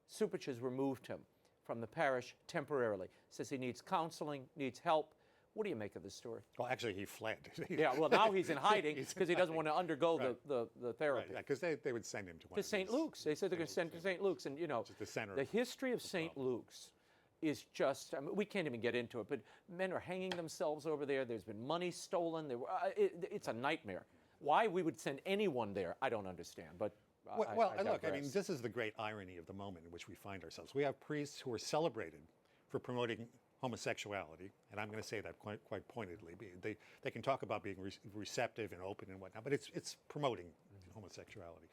Supich has removed him from the parish temporarily. Says he needs counseling, needs help. What do you make of this story? Well, actually, he fled. Yeah, well, now he's in hiding because he doesn't want to undergo the therapy. Right, because they would send him to one to St. Luke's. They said they're going to send him to St. Luke's. And, you know, the history of St. Luke's is just, I mean, we can't even get into it, but men are hanging themselves over there. There's been money stolen. It's a nightmare. Why we would send anyone there, I don't understand. But Well, look, I mean, this is the great irony of the moment in which we find ourselves. We have priests who are celebrated for promoting homosexuality, and I'm going to say that quite pointedly. They can talk about being receptive and open and whatnot, but it's promoting homosexuality.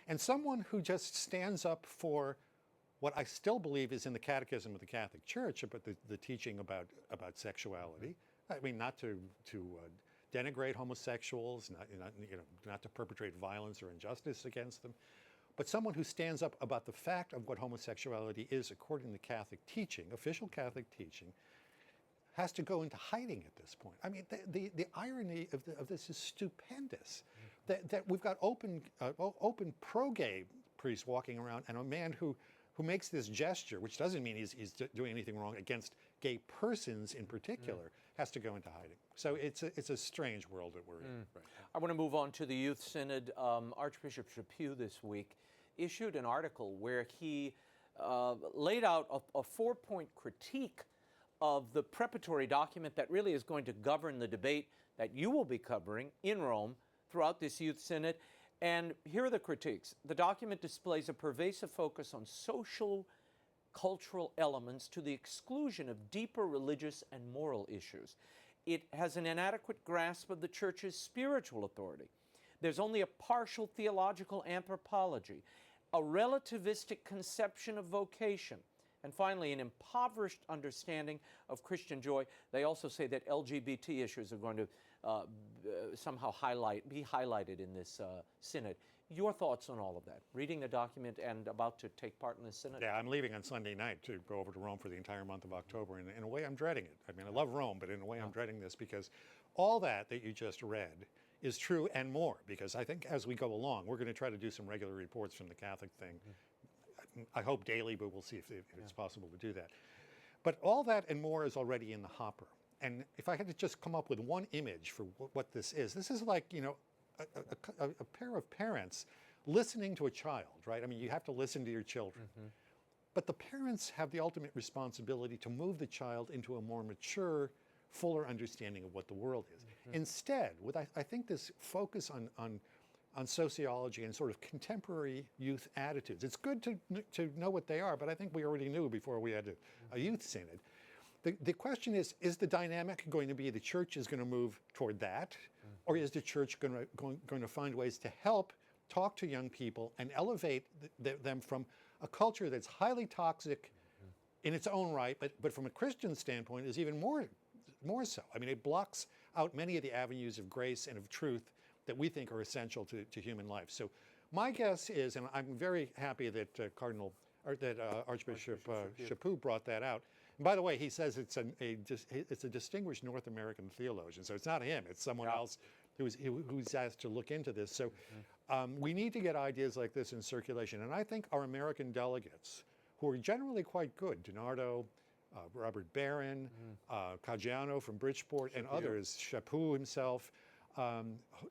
And someone who just stands up for what I still believe is in the Catechism of the Catholic Church about the teaching about sexuality. I mean, not to denigrate homosexuals, not to perpetrate violence or injustice against them, but someone who stands up about the fact of what homosexuality is according to Catholic teaching, official Catholic teaching, has to go into hiding at this point. I mean, the irony of this is stupendous. That we've got open pro-gay priests walking around, and a man who makes this gesture, which doesn't mean he's doing anything wrong against gay persons in particular, has to go into hiding. So it's a strange world that we're in. Right. I want to move on to the Youth Synod. Archbishop Chaput this week issued an article where he laid out a 4-point critique of the preparatory document that really is going to govern the debate that you will be covering in Rome throughout this Youth Synod. And here are the critiques. The document displays a pervasive focus on social, cultural elements to the exclusion of deeper religious and moral issues. It has an inadequate grasp of the Church's spiritual authority. There's only a partial theological anthropology, a relativistic conception of vocation, and finally, an impoverished understanding of Christian joy. They also say that LGBT issues are going to somehow be highlighted in this synod. Your thoughts on all of that? Reading the document and about to take part in the synod? Yeah, I'm leaving on Sunday night to go over to Rome for the entire month of October, and in a way I'm dreading it. I mean, I love Rome, but in a way I'm dreading this, because all that you just read is true and more, because I think as we go along, we're going to try to do some regular reports from the Catholic thing. I hope daily, but we'll see if it's possible to do that. But all that and more is already in the hopper. And if I had to just come up with one image for what this is like, you know, a pair of parents listening to a child, right? I mean, you have to listen to your children. But the parents have the ultimate responsibility to move the child into a more mature, fuller understanding of what the world is. Instead, with I think this focus on sociology and sort of contemporary youth attitudes, it's good to know what they are, but I think we already knew before we had a youth synod. The question is the dynamic going to be the Church is going to move toward that, or is the Church going to find ways to help talk to young people and elevate them from a culture that's highly toxic in its own right, but from a Christian standpoint is even more more so. I mean, it blocks out many of the avenues of grace and of truth that we think are essential to human life. So my guess is, and I'm very happy that Archbishop Chaput brought that out. And by the way, he says it's a distinguished North American theologian, so it's not him, it's someone else who's asked to look into this. So we need to get ideas like this in circulation. And I think our American delegates, who are generally quite good, DiNardo, Robert Barron, Caggiano from Bridgeport, and others, Chaput himself,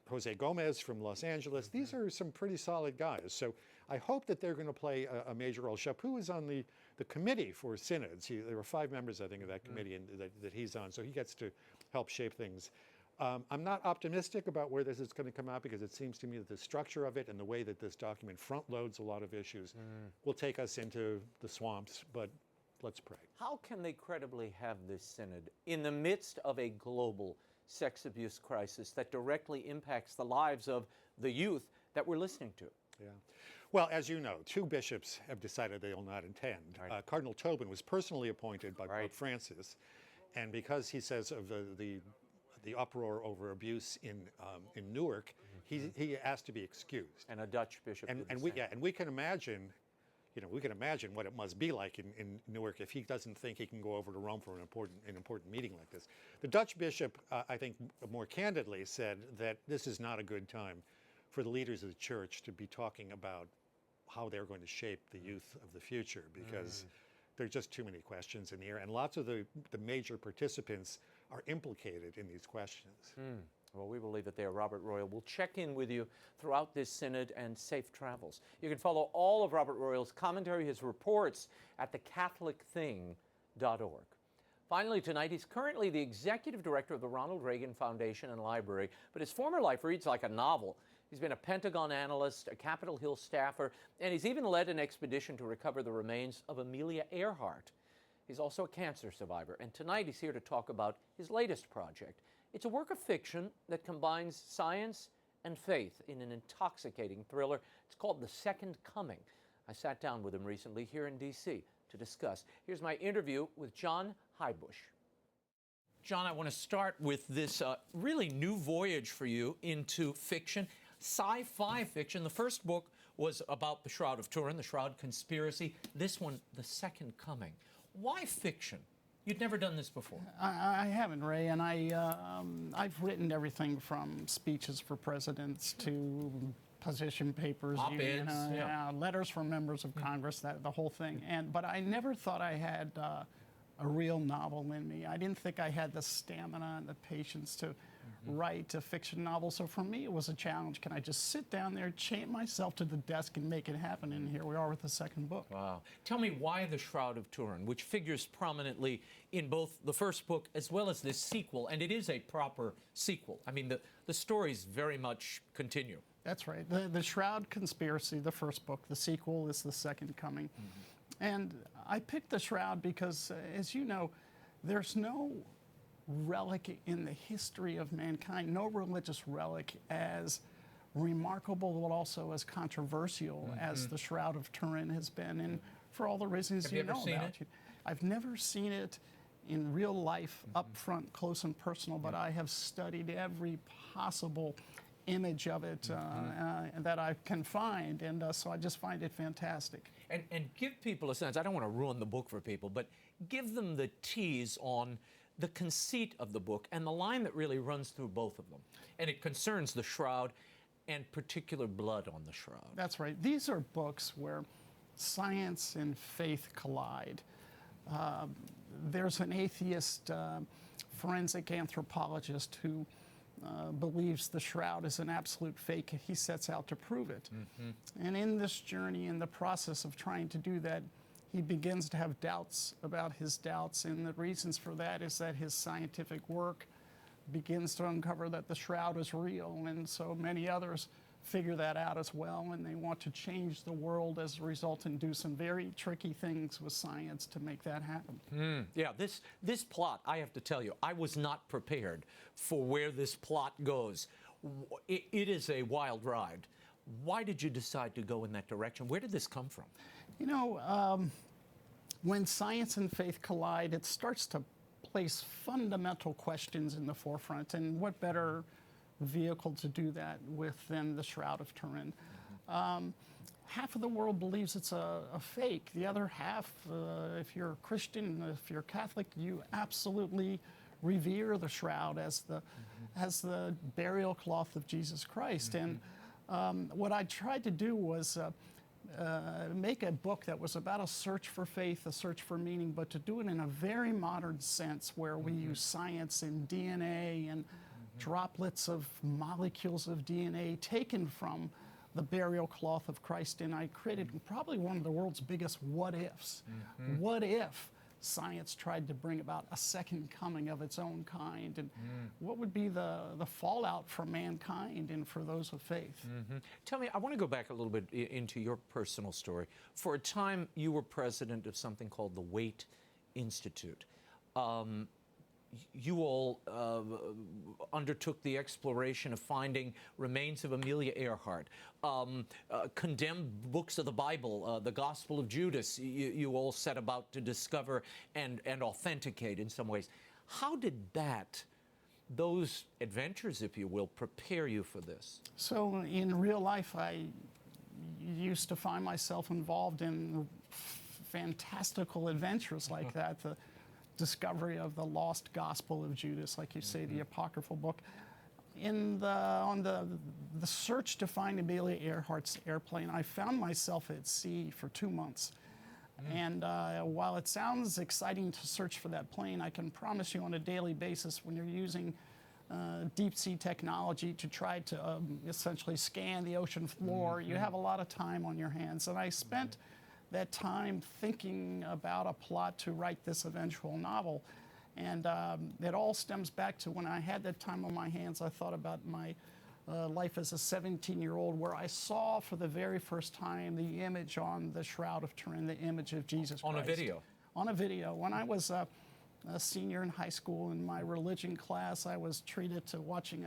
Jose Gomez from Los Angeles. These are some pretty solid guys. So I hope that they're going to play a major role. Chaput is on the committee for synods. There were 5 members, I think, of that committee and that he's on. So he gets to help shape things. I'm not optimistic about where this is going to come out, because it seems to me that the structure of it and the way that this document front loads a lot of issues will take us into the swamps, but let's pray. How can they credibly have this synod in the midst of a global sex abuse crisis that directly impacts the lives of the youth that we're listening to? Yeah. Well, as you know, 2 bishops have decided they will not attend. Right. Cardinal Tobin was personally appointed by Right. Pope Francis, and because he says of the uproar over abuse in Newark, he asked to be excused. And a Dutch bishop. And we can imagine, we can imagine what it must be like in Newark if he doesn't think he can go over to Rome for an important meeting like this. The Dutch bishop, I think, more candidly said that this is not a good time for the leaders of the church to be talking about how they're going to shape the youth of the future, because there are just too many questions in the air, and lots of the major participants are implicated in these questions. Well, we will leave it there. Robert Royal will check in with you throughout this synod, and safe travels. You can follow all of Robert Royal's commentary, his reports, at thecatholicthing.org. Finally tonight, he's currently the executive director of the Ronald Reagan Foundation and Library, but his former life reads like a novel. He's been a Pentagon analyst, a Capitol Hill staffer, and he's even led an expedition to recover the remains of Amelia Earhart. He's also a cancer survivor, and tonight he's here to talk about his latest project. It's a work of fiction that combines science and faith in an intoxicating thriller. It's called The Second Coming. I sat down with him recently here in D.C. to discuss. Here's my interview with JOHN HEUBUSCH. John, I want to start with this really new voyage for you into fiction, sci-fi fiction. The first book was about the Shroud of Turin, the Shroud Conspiracy. This one, The Second Coming. Why fiction? You'd never done this before. I haven't, Ray, and I've written everything from speeches for presidents to position papers, op-eds, letters from members of Congress, the whole thing. But I never thought I had a real novel in me. I didn't think I had the stamina and the patience to write a fiction novel. So for me, it was a challenge. Can I just sit down there, chain myself to the desk, and make it happen? And here we are with the second book. Wow. Tell me why the Shroud of Turin, which figures prominently in both the first book as well as this sequel, and it is a proper sequel. I mean, the stories very much continue. That's right. The Shroud Conspiracy, the first book. The sequel is The Second Coming. And I picked the Shroud because, as you know, there's no relic in the history of mankind, no religious relic as remarkable but also as controversial as the Shroud of Turin has been, and for all the reasons you know about. I've never seen it in real life, up front, close and personal, but I have studied every possible image of it that I can find, and so I just find it fantastic. And give people a sense, I don't want to ruin the book for people, but give them the tease on the conceit of the book and the line that really runs through both of them. And it concerns the Shroud and particular blood on the Shroud. That's right. These are books where science and faith collide. There's an atheist forensic anthropologist who believes the Shroud is an absolute fake. He sets out to prove it. And in this journey, in the process of trying to do that, he begins to have doubts about his doubts, and the reasons for that is that his scientific work begins to uncover that the Shroud is real, and so many others figure that out as well, and they want to change the world as a result and do some very tricky things with science to make that happen. Yeah, this plot, I have to tell you, I was not prepared for where this plot goes. It is a wild ride. Why did you decide to go in that direction? Where did this come from? You know, when science and faith collide, it starts to place fundamental questions in the forefront, and what better vehicle to do that with than the Shroud of Turin. Half of the world believes it's a fake. The other half, if you're a Christian, if you're Catholic, you absolutely revere the shroud as the burial cloth of Jesus Christ. And what I tried to do was make a book that was about a search for faith, a search for meaning, but to do it in a very modern sense where we use science and DNA and droplets of molecules of DNA taken from the burial cloth of Christ. And I created probably one of the world's biggest what-ifs. What if science tried to bring about a second coming of its own kind? And what would be the fallout for mankind and for those of faith? Tell me, I want to go back a little bit into your personal story. For a time, you were president of something called the Wait Institute. You all undertook the exploration of finding remains of Amelia Earhart, condemned books of the Bible, the Gospel of Judas, you all set about to discover and authenticate in some ways. How did those adventures, if you will, prepare you for this? So in real life, I used to find myself involved in fantastical adventures like that. The discovery of the lost Gospel of Judas, like you say, the apocryphal book. On the search to find Amelia Earhart's airplane, I found myself at sea for 2 months. And while it sounds exciting to search for that plane, I can promise you on a daily basis, when you're using deep sea technology to try to essentially scan the ocean floor, you have a lot of time on your hands. And I spent that time thinking about a plot to write this eventual novel. And it all stems back to when I had that time on my hands. I thought about my life as a 17-year-old, where I saw for the very first time the image on the Shroud of Turin, the image of Jesus Christ. On a video? On a video. When I was a senior in high school, in my religion class, I was treated to watching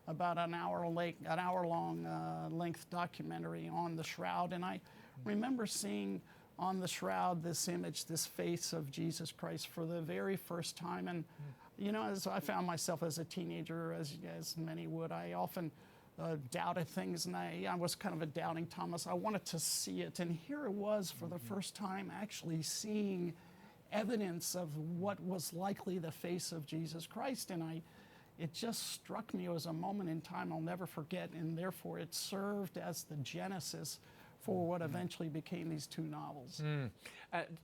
about an hour-long length documentary on the Shroud, and I remember seeing on the Shroud this image, this face of Jesus Christ for the very first time. And you know, as I found myself as a teenager, as many would, I often doubted things, and I was kind of a doubting Thomas. I wanted to see it, and here it was for the first time, actually seeing evidence of what was likely the face of Jesus Christ. And it just struck me as a moment in time I'll never forget, and therefore it served as the genesis for what eventually became these 2 novels.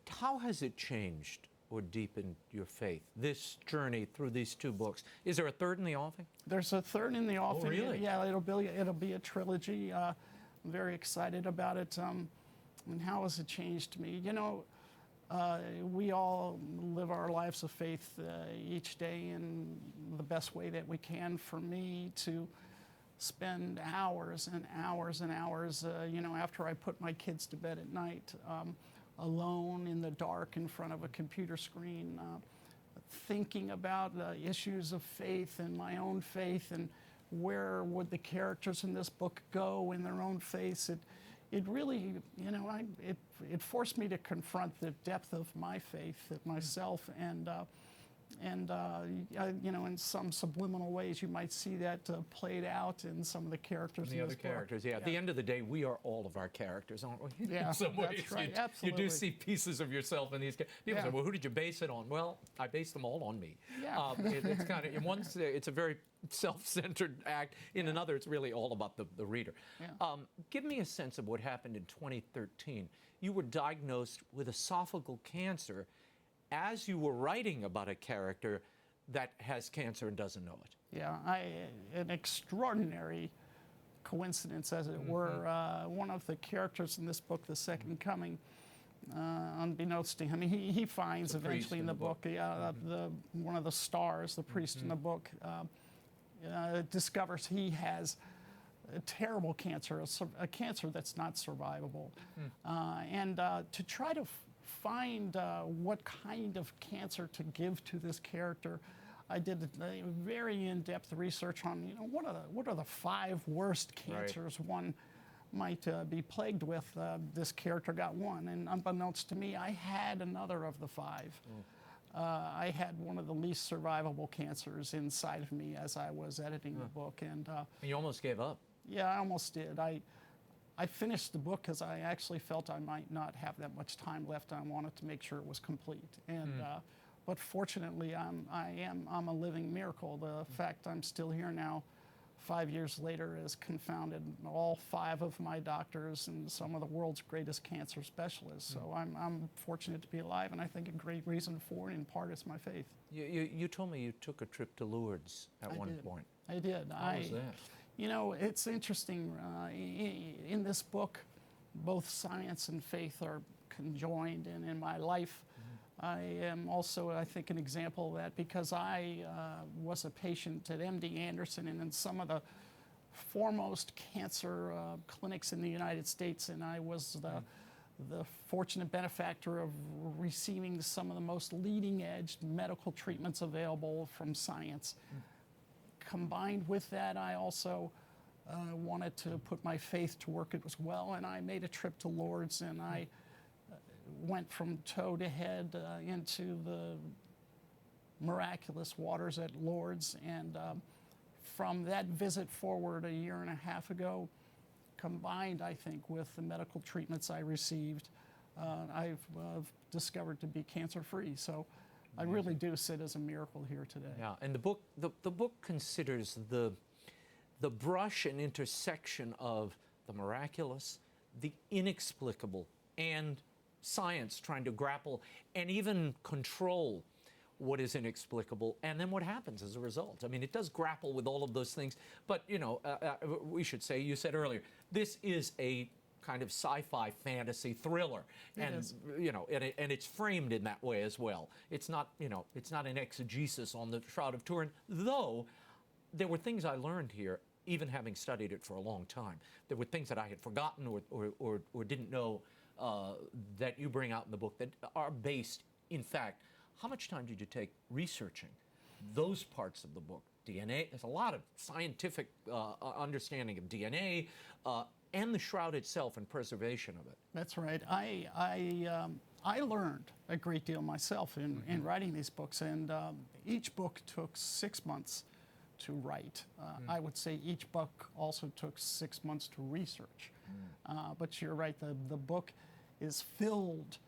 How has it changed or deepened your faith, this journey through these 2 books? Is there a third in the offing? There's a third in the offing. Oh, really? Yeah, it'll be a trilogy. I'm very excited about it. And how has it changed me? You know, we all live our lives of faith each day in the best way that we can. For me, to spend hours and hours and hours, you know, after I put my kids to bed at night, alone in the dark in front of a computer screen, thinking about issues of faith and my own faith, and where would the characters in this book go in their own faith. It really, you know, it forced me to confront the depth of my faith myself, and you know, in some subliminal ways, you might see that played out in some of the characters. The other characters, yeah. At the end of the day, we are all of our characters, aren't we? Yeah, in some ways, that's right. You Absolutely. do see pieces of yourself in these characters. People say, well, who did you base it on? Well, I based them all on me. Yeah. It's kind of, in one, it's a very self-centered act. In another, it's really all about the reader. Yeah. Give me a sense of what happened in 2013. You were diagnosed with esophageal cancer as you were writing about a character that has cancer and doesn't know it. Yeah, an extraordinary coincidence, as it were. One of the characters in this book, The Second Coming, unbeknownst to him, he finds eventually in the book, one of the stars, the priest in the book, discovers he has a terrible cancer, a cancer that's not survivable. And to try to find what kind of cancer to give to this character, I did a very in-depth research on, you know, what are the 5 worst cancers one might be plagued with. This character got one, and unbeknownst to me, I had another of the 5. I had one of the least survivable cancers inside of me as I was editing the book. And you almost gave up. yeah, I almost did. I finished the book because I actually felt I might not have that much time left. I wanted to make sure it was complete. And but fortunately, I'm a living miracle. The fact I'm still here now, 5 years later, has confounded all 5 of my doctors and some of the world's greatest cancer specialists. So I'm fortunate to be alive, and I think a great reason for it, in part, is my faith. You told me you took a trip to Lourdes at one point. I did. How was that? You know, it's interesting. In this book, both science and faith are conjoined, and in my life, I am also, I think, an example of that, because I was a patient at MD Anderson and in some of the foremost cancer clinics in the United States, and I was the fortunate benefactor of receiving some of the most leading-edge medical treatments available from science. Combined with that, I also wanted to put my faith to work as well, and I made a trip to Lourdes, and I went from toe to head into the miraculous waters at Lourdes. And from that visit forward a year and a half ago, combined, I think, with the medical treatments I received, I've discovered to be cancer-free. So I really do sit as a miracle here today. Yeah, and the book considers the brush and intersection of the miraculous, the inexplicable, and science trying to grapple and even control what is inexplicable, and then what happens as a result. I mean, it does grapple with all of those things, but, you know, we should say, you said earlier, this is a kind of sci-fi fantasy thriller, and you know, and it's framed in that way as well. It's not, you know, it's not an exegesis on the Shroud of Turin, though there were things I learned here, even having studied it for a long time. There were things that I had forgotten or didn't know that you bring out in the book that are based, in fact. How much time did you take researching those parts of the book? DNA, there's a lot of scientific understanding of DNA and the shroud itself and preservation of it. That's right. I learned a great deal myself in writing these books, and each book took 6 months to write. I would say each book also took 6 months to research. But you're right, the book is filled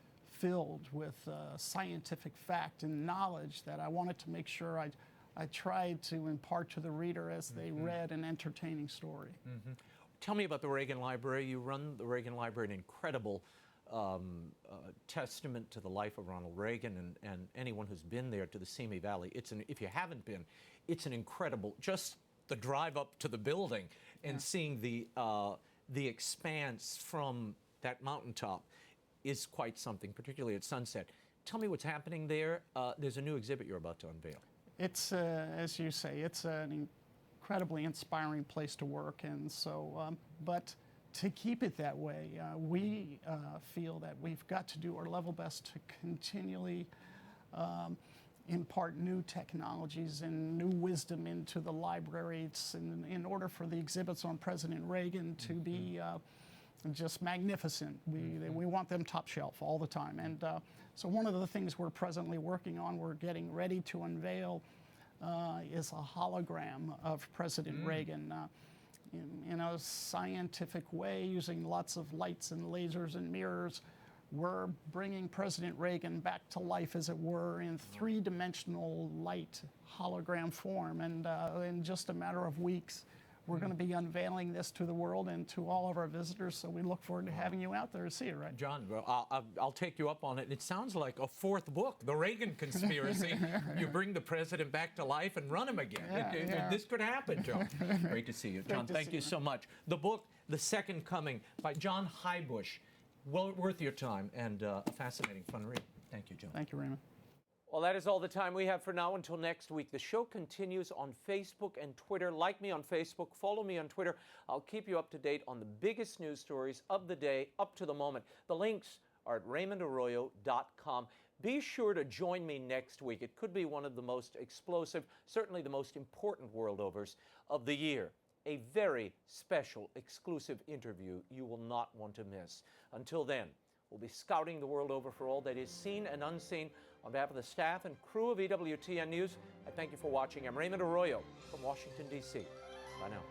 with scientific fact and knowledge that I wanted to make sure I tried to impart to the reader as they read an entertaining story. Tell me about the Reagan Library. You run the Reagan Library, an incredible testament to the life of Ronald Reagan, and anyone who's been there to the Simi Valley. If you haven't been, it's an incredible, just the drive up to the building and seeing the expanse from that mountaintop is quite something, particularly at sunset. Tell me what's happening there. There's a new exhibit you're about to unveil. It's, as you say, it's an incredibly inspiring place to work, and so, but to keep it that way, we feel that we've got to do our level best to continually impart new technologies and new wisdom into the library. It's in order for the exhibits on President Reagan to be just magnificent. We want them top shelf all the time. And so one of the things we're presently working on, we're getting ready to unveil, is a hologram of President Reagan in a scientific way, using lots of lights and lasers and mirrors. We're bringing President Reagan back to life, as it were, in three-dimensional light hologram form. And in just a matter of weeks, we're going to be unveiling this to the world and to all of our visitors, so we look forward to having you out there to see it, right? John, I'll take you up on it. It sounds like a fourth book, The Reagan Conspiracy. You bring the president back to life and run him again. This could happen, John. Great to see you. John, thank you so much. The book, The Second Coming, by JOHN HEUBUSCH. Well worth your time, and a fascinating, fun read. Thank you, John. Thank you, Raymond. Well, that is all the time we have for now. Until next week, the show continues on Facebook and Twitter. Like me on Facebook, follow me on Twitter. I'll keep you up to date on the biggest news stories of the day up to the moment. The links are at RaymondArroyo.com. Be sure to join me next week. It could be one of the most explosive, certainly the most important world overs of the year. A very special, exclusive interview you will not want to miss. Until then, we'll be scouting the world over for all that is seen and unseen On behalf of the staff and crew of EWTN News, I thank you for watching. I'm Raymond Arroyo from Washington, D.C. Bye now.